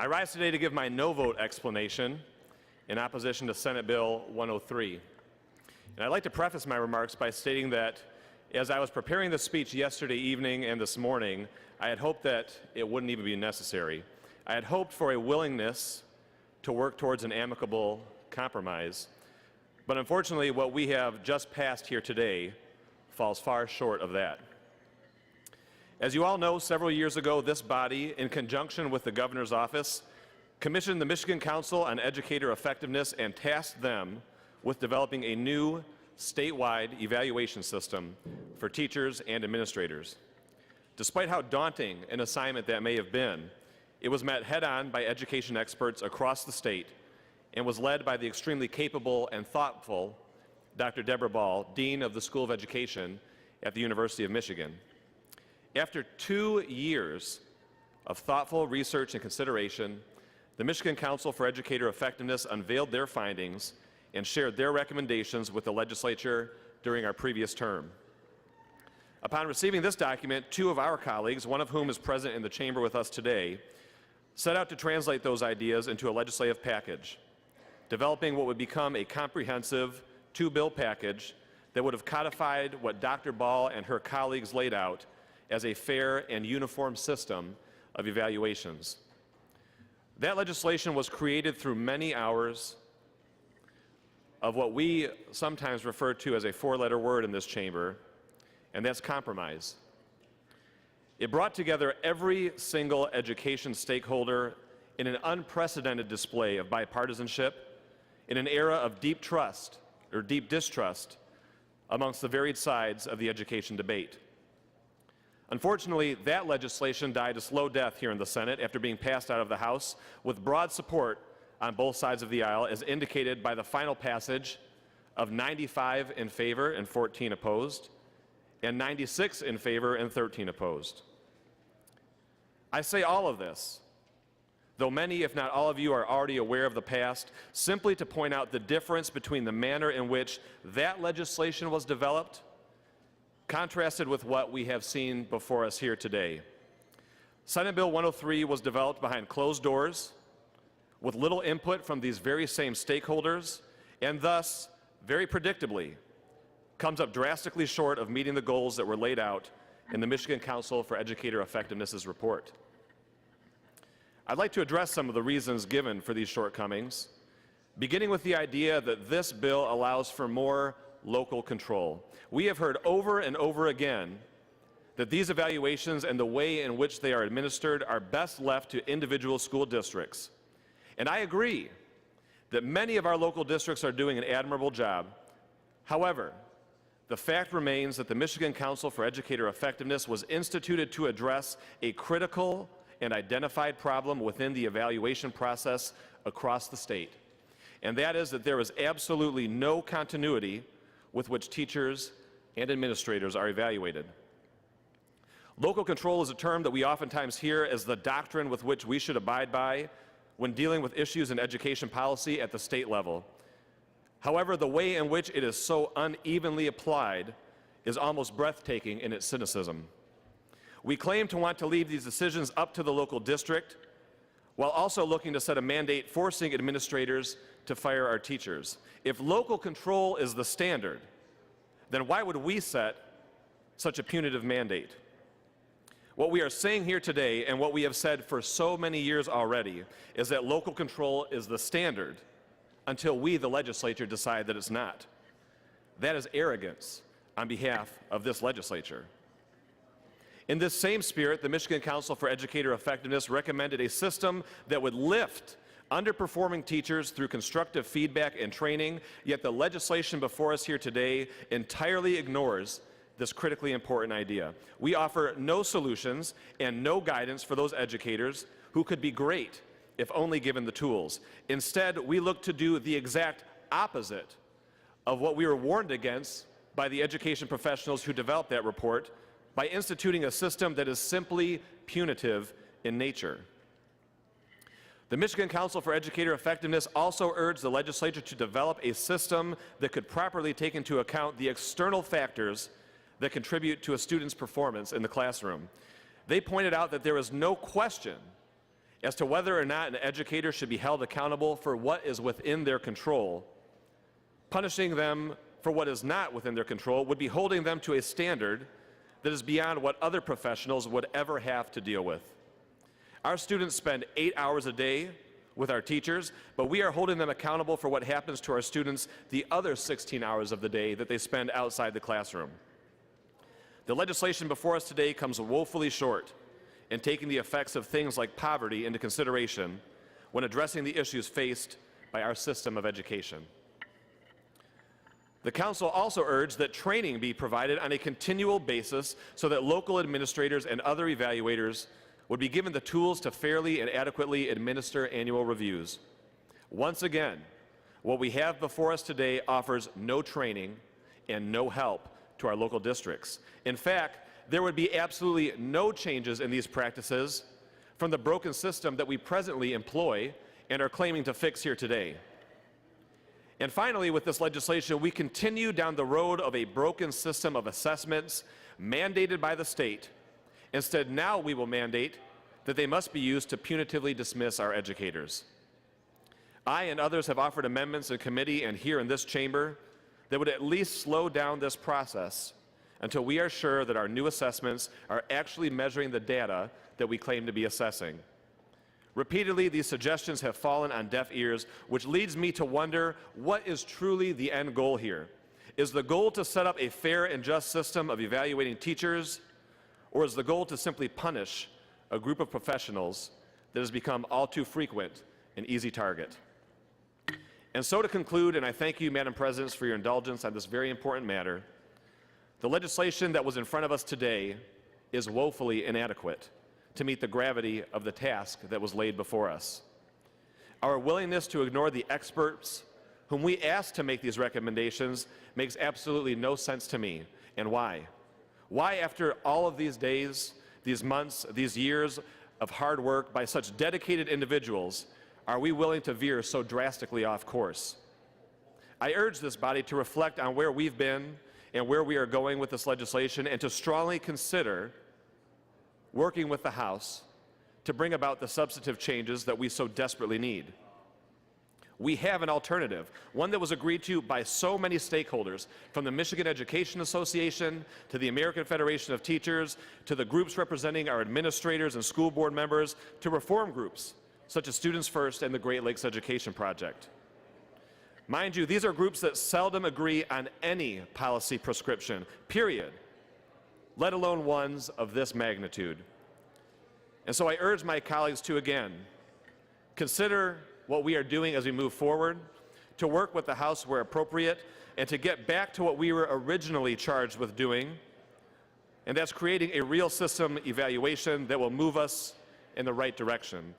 I rise today to give my no vote explanation in opposition to Senate Bill 103. And I'd like to preface my remarks by stating that as I was preparing this speech yesterday evening and this morning, I had hoped that it wouldn't even be necessary. I had hoped for a willingness to work towards an amicable compromise. But unfortunately, what we have just passed here today falls far short of that. As you all know, several years ago, this body, in conjunction with the governor's office, commissioned the Michigan Council on Educator Effectiveness and tasked them with developing a new statewide evaluation system for teachers and administrators. Despite how daunting an assignment that may have been, it was met head-on by education experts across the state and was led by the extremely capable and thoughtful Dr. Deborah Ball, Dean of the School of Education at the University of Michigan. After 2 years of thoughtful research and consideration, the Michigan Council for Educator Effectiveness unveiled their findings and shared their recommendations with the legislature during our previous term. Upon receiving this document, 2 of our colleagues, one of whom is present in the chamber with us today, set out to translate those ideas into a legislative package, developing what would become a comprehensive 2-bill package that would have codified what Dr. Ball and her colleagues laid out as a fair and uniform system of evaluations. That legislation was created through many hours of what we sometimes refer to as a 4-letter word in this chamber, and that's compromise. It brought together every single education stakeholder in an unprecedented display of bipartisanship in an era of deep distrust amongst the varied sides of the education debate. Unfortunately, that legislation died a slow death here in the Senate after being passed out of the House with broad support on both sides of the aisle, as indicated by the final passage of 95 in favor and 14 opposed, and 96 in favor and 13 opposed. I say all of this, though many, if not all of you, are already aware of the past, simply to point out the difference between the manner in which that legislation was developed contrasted with what we have seen before us here today. Senate Bill 103 was developed behind closed doors with little input from these very same stakeholders, and thus, very predictably, comes up drastically short of meeting the goals that were laid out in the Michigan Council for Educator Effectiveness's report. I'd like to address some of the reasons given for these shortcomings, beginning with the idea that this bill allows for more local control. We have heard over and over again that these evaluations and the way in which they are administered are best left to individual school districts. And I agree that many of our local districts are doing an admirable job. However, the fact remains that the Michigan Council for Educator Effectiveness was instituted to address a critical and identified problem within the evaluation process across the state. And that is that there is absolutely no continuity with which teachers and administrators are evaluated. Local control is a term that we oftentimes hear as the doctrine with which we should abide by when dealing with issues in education policy at the state level. However, the way in which it is so unevenly applied is almost breathtaking in its cynicism. We claim to want to leave these decisions up to the local district, while also looking to set a mandate forcing administrators to fire our teachers. If local control is the standard, then why would we set such a punitive mandate? What we are saying here today, and what we have said for so many years already, is that local control is the standard until we, the legislature, decide that it's not. That is arrogance on behalf of this legislature. In this same spirit, the Michigan Council for Educator Effectiveness recommended a system that would lift underperforming teachers through constructive feedback and training, yet the legislation before us here today entirely ignores this critically important idea. We offer no solutions and no guidance for those educators who could be great if only given the tools. Instead, we look to do the exact opposite of what we were warned against by the education professionals who developed that report, by instituting a system that is simply punitive in nature. The Michigan Council for Educator Effectiveness also urged the legislature to develop a system that could properly take into account the external factors that contribute to a student's performance in the classroom. They pointed out that there is no question as to whether or not an educator should be held accountable for what is within their control. Punishing them for what is not within their control would be holding them to a standard that is beyond what other professionals would ever have to deal with. Our students spend 8 hours a day with our teachers, but we are holding them accountable for what happens to our students the other 16 hours of the day that they spend outside the classroom. The legislation before us today comes woefully short in taking the effects of things like poverty into consideration when addressing the issues faced by our system of education. The Council also urged that training be provided on a continual basis so that local administrators and other evaluators would be given the tools to fairly and adequately administer annual reviews. Once again, what we have before us today offers no training and no help to our local districts. In fact, there would be absolutely no changes in these practices from the broken system that we presently employ and are claiming to fix here today. And finally, with this legislation, we continue down the road of a broken system of assessments mandated by the state. Instead, now we will mandate that they must be used to punitively dismiss our educators. I and others have offered amendments in committee and here in this chamber that would at least slow down this process until we are sure that our new assessments are actually measuring the data that we claim to be assessing. Repeatedly, these suggestions have fallen on deaf ears, which leads me to wonder what is truly the end goal here. Is the goal to set up a fair and just system of evaluating teachers, or is the goal to simply punish a group of professionals that has become all too frequent an easy target? And so to conclude, and I thank you, Madam President, for your indulgence on this very important matter, the legislation that was in front of us today is woefully inadequate to meet the gravity of the task that was laid before us. Our willingness to ignore the experts whom we asked to make these recommendations makes absolutely no sense to me. And why? Why, after all of these days, these months, these years of hard work by such dedicated individuals, are we willing to veer so drastically off course? I urge this body to reflect on where we've been and where we are going with this legislation, and to strongly consider working with the House to bring about the substantive changes that we so desperately need. We have an alternative, one that was agreed to by so many stakeholders, from the Michigan Education Association to the American Federation of Teachers to the groups representing our administrators and school board members to reform groups such as Students First and the Great Lakes Education Project. Mind you, these are groups that seldom agree on any policy prescription, period, let alone ones of this magnitude. And so I urge my colleagues to, again, consider what we are doing as we move forward, to work with the House where appropriate, and to get back to what we were originally charged with doing, and that's creating a real system evaluation that will move us in the right direction.